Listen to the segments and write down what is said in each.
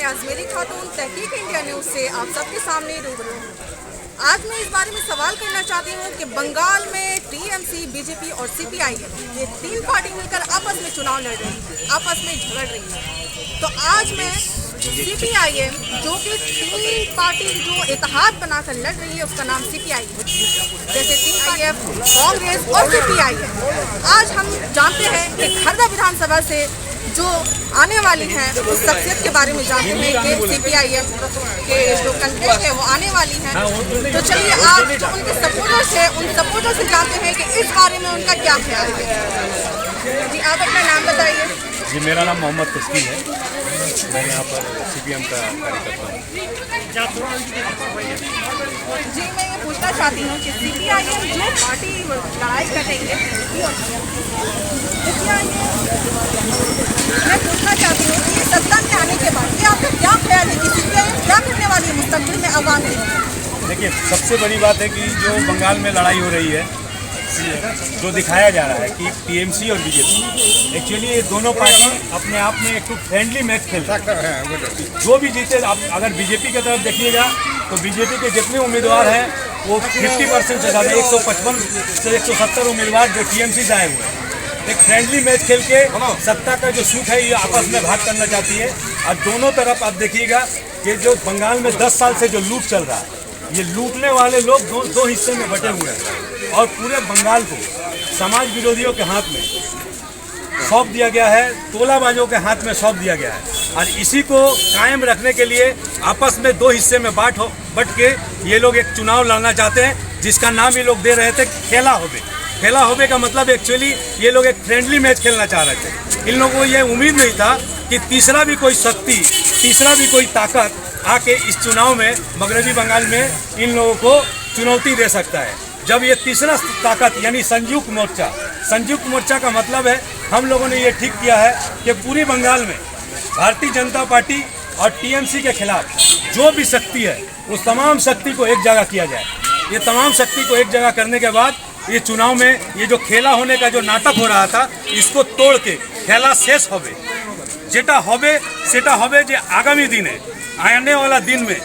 रियाज मेरी खातून तहकीक India news से आप सबके सामने रूबरू हूँ। आज मैं इस बारे में सवाल करना चाहती हूँ कि बंगाल में टीएमसी, बीजेपी और सीपीआईएम ये तीन पार्टी मिलकर आपस में चुनाव लड़ रही है, आपस में झगड़ रही है। तो आज मैं सीपीआईएम जो कि तीन पार्टी जो इत्तेहाद बनाकर लड़ रही है उसका नाम सीपीआईएम, जैसे सीपीआईएम, कांग्रेस और सीपीआईएम। आज हम जानते हैं कि खरदा विधानसभा से जो आने वाली हैं उस शख्सियत के बारे में जानते हैं कि सीपीआईएम के जो कैंडिडेट है वो आने वाली हैं। तो चलिए आज जो उनके सपोर्टर्स हैं उन सपोर्टर से जानते हैं कि इस बारे में उनका क्या ख्याल है। जी आप अपना नाम बताइए। जी मेरा नाम मोहम्मद तस्कीन है, मैं यहाँ पर सीपीएम का कार्यकर्ता हूँ। जी मैं ये पूछना चाहती हूँ कि सीपीआईएम जो पार्टी लड़ाई कर रही है मैं पूछना चाहती हूँ कि ये सत्ता में आने के बाद ये आपका क्या ख्याल है कि सीपीआईएम क्या करने वाली है मुस्तकबिल में आवाम के लिए? देखिए सबसे बड़ी बात है कि जो बंगाल में लड़ाई हो रही है, जो दिखाया जा रहा है कि टीएमसी और बीजेपी एक्चुअली ये दोनों पार्टी अपने आप में एक फ्रेंडली मैच खेल सकता है। जो भी जीते, आप अगर बीजेपी की तरफ देखिएगा तो बीजेपी के जितने उम्मीदवार हैं वो 50% से ज़्यादा 155 से 170 उम्मीदवार जो टीएमसी से आए हुए हैं। एक फ्रेंडली मैच खेल के सत्ता का जो सुख है ये आपस में भाग करना चाहती है। और दोनों तरफ आप देखिएगा कि जो बंगाल में 10 साल से जो लूट चल रहा है, ये लूटने वाले लोग दो हिस्से में बटे हुए हैं और पूरे बंगाल को समाज विरोधियों के हाथ में सौंप दिया गया है, तोलाबाजों के हाथ में सौंप दिया गया है। और इसी को कायम रखने के लिए आपस में दो हिस्से में बट के ये लोग एक चुनाव लड़ना चाहते हैं, जिसका नाम ये लोग दे रहे थे खेला होबे। खेला होबे का मतलब एक्चुअली ये लोग एक फ्रेंडली मैच खेलना चाह रहे थे। इन लोगों को ये उम्मीद नहीं था कि तीसरा भी कोई शक्ति, तीसरा भी कोई ताकत आके इस चुनाव में मगरबी बंगाल में इन लोगों को चुनौती दे सकता है। जब ये तीसरा ताकत यानी संयुक्त मोर्चा का मतलब है हम लोगों ने ये ठीक किया है कि पूरी बंगाल में भारतीय जनता पार्टी और टीएमसी के खिलाफ जो भी शक्ति है उस तमाम शक्ति को एक जगह किया जाए। ये तमाम शक्ति को एक जगह करने के बाद ये चुनाव में ये जो खेला होने का जो नाटक हो रहा था इसको तोड़ के खेला शेष होबे, जेटा होबे सेटा होबे। जो आगामी दिन है, आने वाला दिन में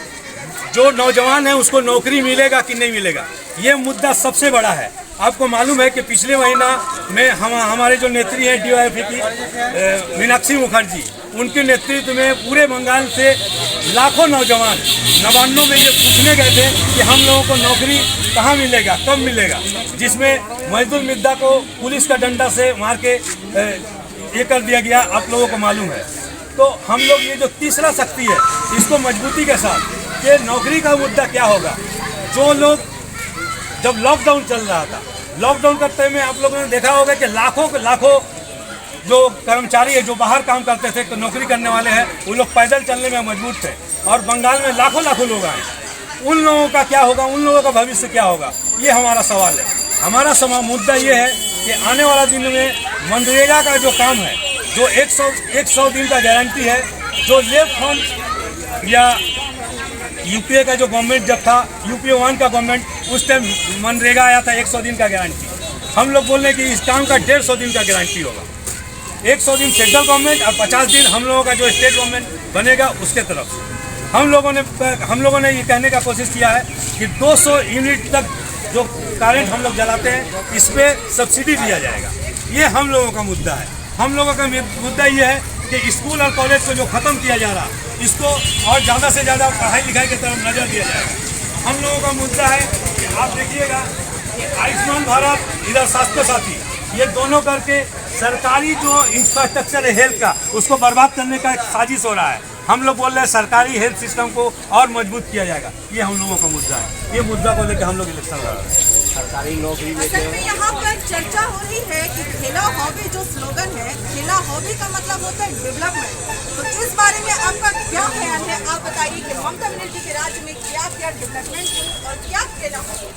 जो नौजवान है उसको नौकरी मिलेगा कि नहीं मिलेगा, ये मुद्दा सबसे बड़ा है। आपको मालूम है कि पिछले महीना में हमारे जो नेत्री हैं डीवाईएफआई की मीनाक्षी मुखर्जी, उनके नेतृत्व में पूरे बंगाल से लाखों नौजवान नवान्नों में ये पूछने गए थे कि हम लोगों को नौकरी कहाँ मिलेगा, कब मिलेगा, जिसमें मजदूर मिद्दा को पुलिस का डंडा से मार के ये कर दिया गया, आप लोगों को मालूम है। तो हम लोग ये जो तीसरा शक्ति है इसको मजबूती के साथ ये नौकरी का मुद्दा क्या होगा। जो लोग जब लॉकडाउन चल रहा था, लॉकडाउन करते में आप लोगों ने देखा होगा कि लाखों जो कर्मचारी है जो बाहर काम करते थे, तो नौकरी करने वाले हैं, वो लोग पैदल चलने में मजबूर थे और बंगाल में लाखों लोग आए। उन लोगों का क्या होगा, उन लोगों का भविष्य क्या होगा, ये हमारा सवाल है। हमारा मुद्दा ये है कि आने वाला दिन में मनरेगा का जो काम है, जो 100 दिन का गारंटी है, जो लेफ्ट फ्रंट या यूपीए का जो गवर्नमेंट जब था, यूपीए 1 का गवर्नमेंट, उस टाइम मनरेगा आया था 100 दिन का गारंटी। हम लोग बोल रहे हैं कि इस काम का 150 दिन का गारंटी होगा। 100 दिन सेंट्रल गवर्नमेंट और 50 दिन हम लोगों का जो स्टेट गवर्नमेंट बनेगा उसके तरफ से। हम लोगों ने ये कहने का कोशिश किया है कि 200 यूनिट तक जो करेंट हम लोग जलाते हैं इस पर सब्सिडी दिया जाएगा। ये हम लोगों का मुद्दा है। हम लोगों का मुद्दा ये है कि स्कूल और कॉलेज को जो ख़त्म किया जा रहा इसको और ज़्यादा से ज़्यादा पढ़ाई लिखाई की तरफ नज़र दिया जाएगा। हम लोगों का मुद्दा है कि आप देखिएगा कि आयुष्मान भारत, इधर स्वास्थ्य साथी, ये दोनों करके सरकारी जो इंफ्रास्ट्रक्चर है हेल्थ का, उसको बर्बाद करने का एक साजिश हो रहा है। हम लोग बोल रहे हैं सरकारी हेल्थ सिस्टम को और मजबूत किया जाएगा। ये हम लोगों का मुद्दा है। ये मुद्दा को लेकर हम लोग इलेक्शन लड़ रहे हैं। सरकारी नौकरी असल में यहाँ पर चर्चा हो रही है कि खेला हॉबी जो स्लोगन है, खेला हॉबी का मतलब होता है डेवलपमेंट। तो इस बारे में आपका क्या ख्याल है, आप बताइए कि ममता बनर्जी के राज्य में क्या डेवलपमेंट हुई और क्या खेला हॉबी?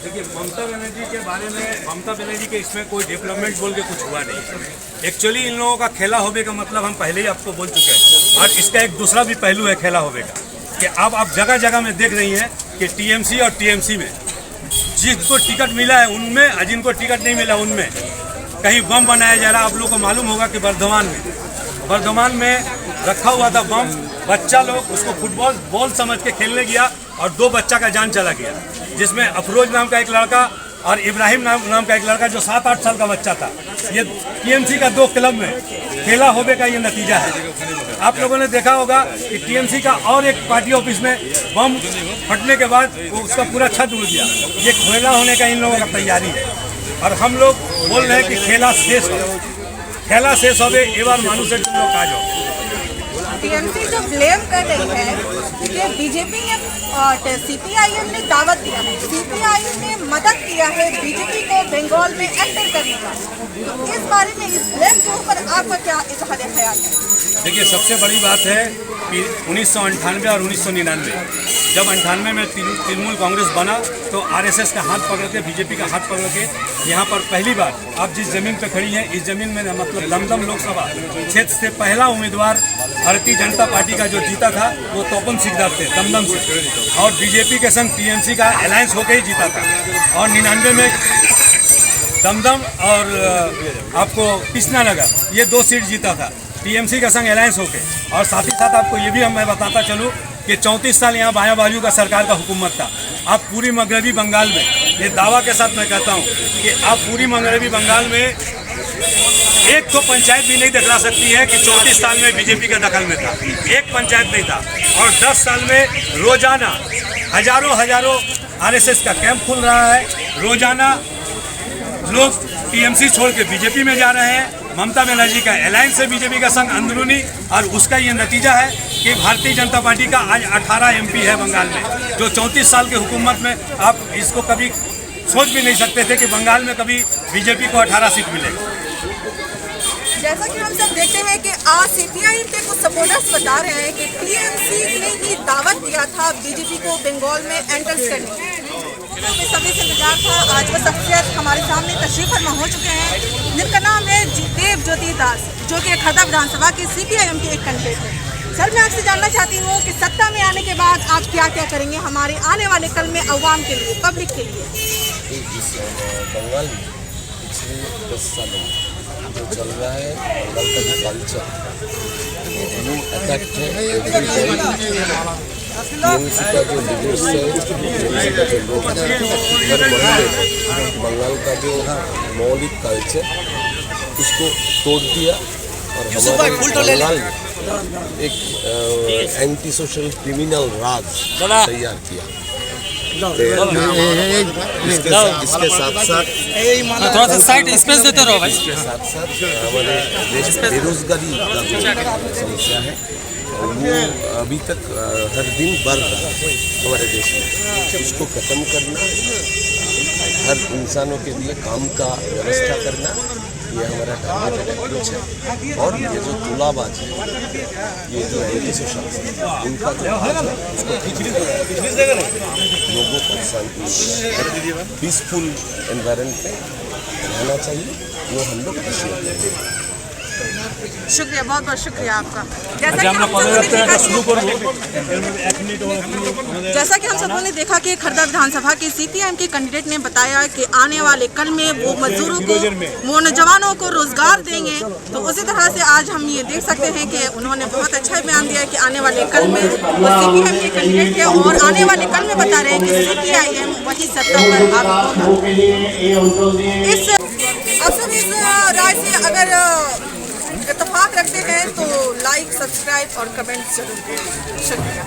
देखिए ममता बनर्जी के बारे में, ममता बनर्जी के इसमें कोई डेवलपमेंट बोल के कुछ हुआ नहीं। एक्चुअली इन लोगों का खेला होबे का मतलब हम पहले ही आपको बोल चुके हैं। और इसका एक दूसरा भी पहलू है खेला होबे का, कि अब आप जगह जगह में देख रही हैं कि टीएमसी और टीएमसी में जिसको टिकट मिला है उनमें और जिनको टिकट नहीं मिला उनमें कहीं बम बनाया जा रहा है। आप लोगों को मालूम होगा कि बर्धमान में बर्धमान में रखा हुआ था बम, बच्चा लोग उसको फुटबॉल बॉल समझ के खेलने गया और 2 बच्चा का जान चला गया, जिसमें अफरोज नाम का एक लड़का और इब्राहिम नाम का एक लड़का जो 7-8 साल का बच्चा था। ये टीएमसी का 2 क्लब में खेला होने का ये नतीजा है। आप लोगों ने देखा होगा कि टीएमसी का और एक पार्टी ऑफिस में बम फटने के बाद वो उसका पूरा छत उड़ गया। ये खेला होने का इन लोगों का तैयारी है और हम लोग बोल रहे हैं कि खेला शेष हो ए बार मानू से तुम लोग आ जाओ। टीएमसी जो ब्लेम कर रही है कि बीजेपी ने सीपीआईएम ने दावत दिया है, सीपीआई ने मदद किया है बीजेपी को बंगाल में एंटर करने का, तो इस बारे में इस ब्लेम के ऊपर आपका क्या इजहार ख्याल है? देखिए, सबसे बड़ी बात है कि 1998 और 1999 जब 98 में तृणमूल कांग्रेस बना तो आरएसएस का हाथ पकड़ के, बीजेपी का हाथ पकड़ के यहाँ पर पहली बार आप जिस जमीन पे खड़ी हैं इस जमीन में मतलब दमदम लोकसभा क्षेत्र से पहला उम्मीदवार भारतीय जनता पार्टी का जो जीता था वो तोपन सिकदार थे दमदम से, और बीजेपी के संग टीएमसी का अलायंस होकर ही जीता था। और 99 में दमदम और आपको कृष्णानगर ये 2 सीट जीता था टीएमसी का संग अलायंस होके। और साथ ही साथ आपको ये भी मैं बताता चलूँ कि 34 साल यहाँ बाया बाजू का सरकार का हुकूमत था। आप पूरी मगरबी बंगाल में, ये दावा के साथ मैं कहता हूँ कि आप पूरी मगरबी बंगाल में एक तो पंचायत भी नहीं दिखला सकती है कि 34 साल में बीजेपी के दखल में था, एक पंचायत नहीं था। और 10 साल में रोजाना हजारों आरएसएस का कैंप खुल रहा है, रोजाना लोग टीएमसी छोड़ के बीजेपी में जा रहे हैं। ममता बनर्जी का अलायंस है बीजेपी का संग अंदरूनी, और उसका ये नतीजा है कि भारतीय जनता पार्टी का आज 18 एमपी है बंगाल में, जो 34 साल की हुकूमत में आप इसको कभी सोच भी नहीं सकते थे कि बंगाल में कभी बीजेपी को 18 सीट मिलेगी। जैसा कि हम सब देखते हैं कि आज सीपीआई के कुछ सपोर्टर्स बता रहे हैं कि टीएमसी ने ही दावत दिया था बीजेपी को बंगाल में एंटर करने की। तो सभी से इंतजार था, आज वो शख्सियत हमारे सामने तशरीफ फरमा हो चुके हैं, जिनका नाम है देव ज्योति दास, जो कि खर्दा विधानसभा के सीपीआईएम के एक कैंडिडेट है। सर, मैं आपसे जानना चाहती हूँ कि सत्ता में आने के बाद आप क्या क्या करेंगे हमारे आने वाले कल में अवाम के लिए, पब्लिक के लिए? बंगाल में पिछले 10 सालों में जो चल रहा है, बंगाल का जो कल्चर अटैक्ट है, टीएमसी का जो लीडर्स है, टीएमसी का जो लोग हर महीने बंगाल का जो मौलिक कल्चर उसको तोड़ दिया और हमारे बंगाल में एक एंटी सोशल क्रिमिनल राज तैयार किया। इसके साथ साथ थोड़ा सा साइड स्पेस देते रहो भाई। इसके साथ साथ हमारे देश में बेरोजगारी का जो समस्या है वो अभी तक हर दिन बढ़ रहा है हमारे देश में। उसको खत्म करना, हर इंसानों के लिए काम का व्यवस्था करना, ये हमारा टारगेट अप्रोच है। और ये जो तुलाबाज है, ये जो एंटी सोशल है, उनका जो हाथ है उसको लोगों को शांति पीसफुल एनवायरनमेंट में रहना चाहिए, वो हम लोग अश्योर करेंगे। शुक्रिया, बहुत बहुत शुक्रिया आपका। जैसा कि हम सबों ने देखा कि खर्दा विधानसभा के सीपीआईएम के कैंडिडेट ने बताया कि आने वाले कल में वो मजदूरों को, वो नौजवानों को रोजगार देंगे। तो उसी तरह से आज हम ये देख सकते हैं कि उन्होंने बहुत अच्छा बयान दिया है कि आने वाले कल में वो सीपीआईएम के कैंडिडेट है और आने वाले कल में बता रहे हैं कि सीपीआईएम वही सत्ता पर इस राय से अगर इत्तेफाक रखते हैं तो लाइक, सब्सक्राइब और कमेंट जरूर करें। शुक्रिया।